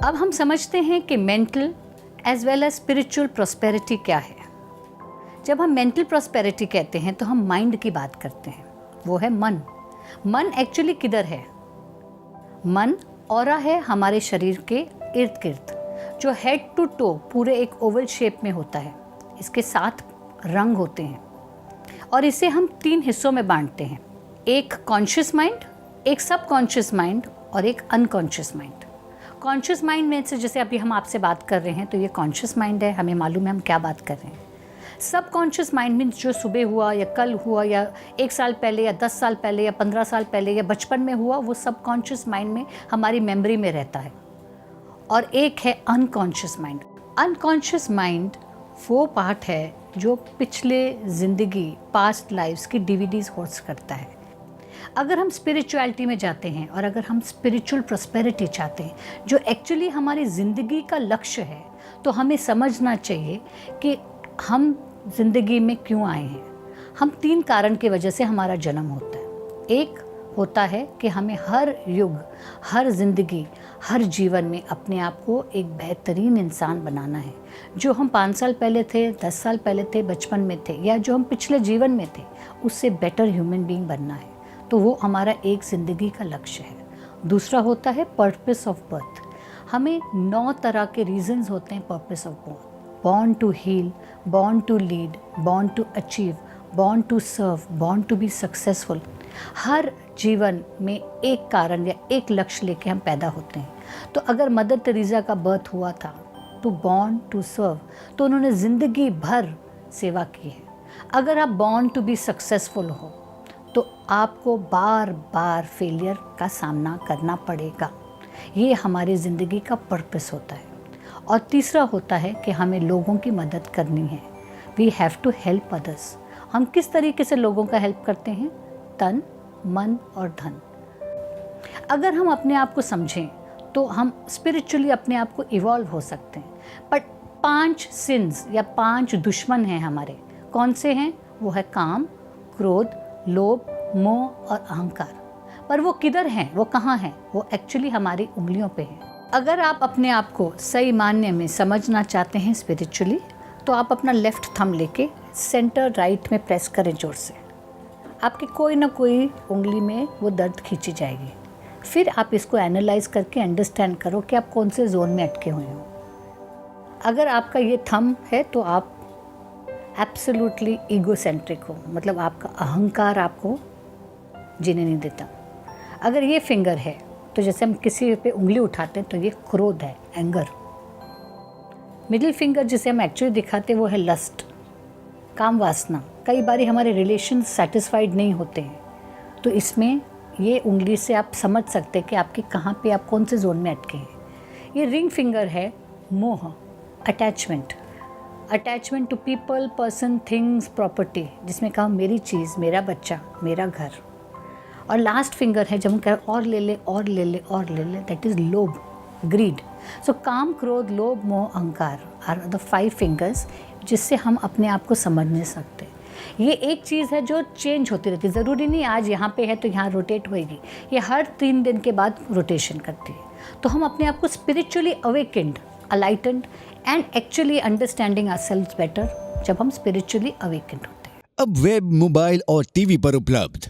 अब हम समझते हैं कि mental as well as spiritual prosperity क्या है। जब हम मेंटल प्रॉस्पेरिटी कहते हैं तो हम माइंड की बात करते हैं, वो है मन। मन एक्चुअली किधर है? मन ऑरा है हमारे शरीर के इर्द गिर्द, जो हेड टू टो पूरे एक ओवल शेप में होता है। इसके 7 रंग होते हैं और इसे हम 3 हिस्सों में बांटते हैं, एक कॉन्शियस माइंड, एक सब कॉन्शियस माइंड और एक अनकॉन्शियस माइंड। कॉन्शियस माइंड में से जैसे अभी हम आपसे बात कर रहे हैं तो ये कॉन्शियस माइंड है, हमें मालूम है हम क्या बात कर रहे हैं। सब कॉन्शियस माइंड मीन्स जो सुबह हुआ या कल हुआ या 1 साल पहले या 10 साल पहले या 15 साल पहले या बचपन में हुआ, वो सब कॉन्शियस माइंड में हमारी मेमोरी में रहता है। और एक है अनकॉन्शियस माइंड। अनकॉन्शियस माइंड वो पार्ट है जो पिछले ज़िंदगी, पास्ट लाइफ्स की डीवीडीज होस्ट करता है। अगर हम स्पिरिचुअलिटी में जाते हैं और अगर हम स्पिरिचुअल प्रॉस्पेरिटी चाहते हैं, जो एक्चुअली हमारी ज़िंदगी का लक्ष्य है, तो हमें समझना चाहिए कि हम ज़िंदगी में क्यों आए हैं। हम 3 कारण की वजह से हमारा जन्म होता है। एक होता है कि हमें हर युग, हर ज़िंदगी, हर जीवन में अपने आप को एक बेहतरीन इंसान बनाना है। जो हम 5 साल पहले थे, 10 साल पहले थे, बचपन में थे, या जो हम पिछले जीवन में थे, उससे बेटर ह्यूमन बीइंग बनना है। तो वो हमारा एक ज़िंदगी का लक्ष्य है। दूसरा होता है पर्पस ऑफ बर्थ। हमें 9 तरह के रीजंस होते हैं purpose of birth. Born to heal, born to lead, born to achieve, born to serve, born to be successful. हर जीवन में एक कारण या एक लक्ष्य लेके हम पैदा होते हैं। तो अगर मदर तेरेसा का बर्थ हुआ था तो बॉर्न टू सर्व, तो उन्होंने ज़िंदगी भर सेवा की है। अगर आप बॉर्न टू बी सक्सेसफुल हो तो आपको बार बार फेलियर का सामना करना पड़ेगा। ये हमारी ज़िंदगी का पर्पस होता है। और तीसरा होता है कि हमें लोगों की मदद करनी है। We have to help others. हम किस तरीके से लोगों का हेल्प करते हैं? तन, मन और धन। अगर हम अपने आप को समझें तो हम स्पिरिचुअली अपने आप को इवॉल्व हो सकते हैं। बट 5 सिंस या 5 दुश्मन हैं हमारे। कौन से हैं? वो है काम, क्रोध, लोभ, मोह और अहंकार। पर वो किधर हैं? वो कहाँ हैं? वो एक्चुअली हमारी उंगलियों पे हैं। अगर आप अपने आप को सही मायने में समझना चाहते हैं स्पिरिचुअली, तो आप अपना लेफ्ट थंब लेके सेंटर राइट में प्रेस करें जोर से। आपकी कोई ना कोई उंगली में वो दर्द खींची जाएगी। फिर आप इसको एनालाइज करके अंडरस्टैंड करो कि आप कौन से जोन में अटके हुए हो। अगर आपका ये थंब है तो आप एब्सोल्युटली ईगोसेंट्रिक हो, मतलब आपका अहंकार आपको जीने नहीं देता। अगर ये फिंगर है तो जैसे हम किसी पे उंगली उठाते हैं तो ये क्रोध है, एंगर। मिडिल फिंगर जिसे हम एक्चुअली दिखाते हैं वो है लस्ट, काम वासना। कई बार हमारे रिलेशन सेटिस्फाइड नहीं होते हैं, तो इसमें ये उंगली से आप समझ सकते हैं कि आपके कहाँ पे, आप कौन से जोन में अटके हैं। ये रिंग फिंगर है मोह, attachment. Attachment to people, person, things, property, जिसमें कहा मेरी चीज़, मेरा बच्चा, मेरा घर। और लास्ट फिंगर है जब हम कहें और ले ले और ले ले और ले ले, दैट इज़ लोभ, ग्रीड। सो काम, क्रोध, लोभ, मोह, अहंकार आर द 5 फिंगर्स जिससे हम अपने आप को समझ नहीं सकते। ये एक चीज़ है जो चेंज होती रहती है। ज़रूरी नहीं आज यहाँ पे है तो यहाँ रोटेट होएगी। ये हर 3 दिन के बाद रोटेशन करती है। तो हम अपने आप को spiritually awakened, enlightened and actually understanding ourselves better जब हम स्पिरिचुअली अवेकेंड होते हैं। अब वेब, मोबाइल और टीवी पर उपलब्ध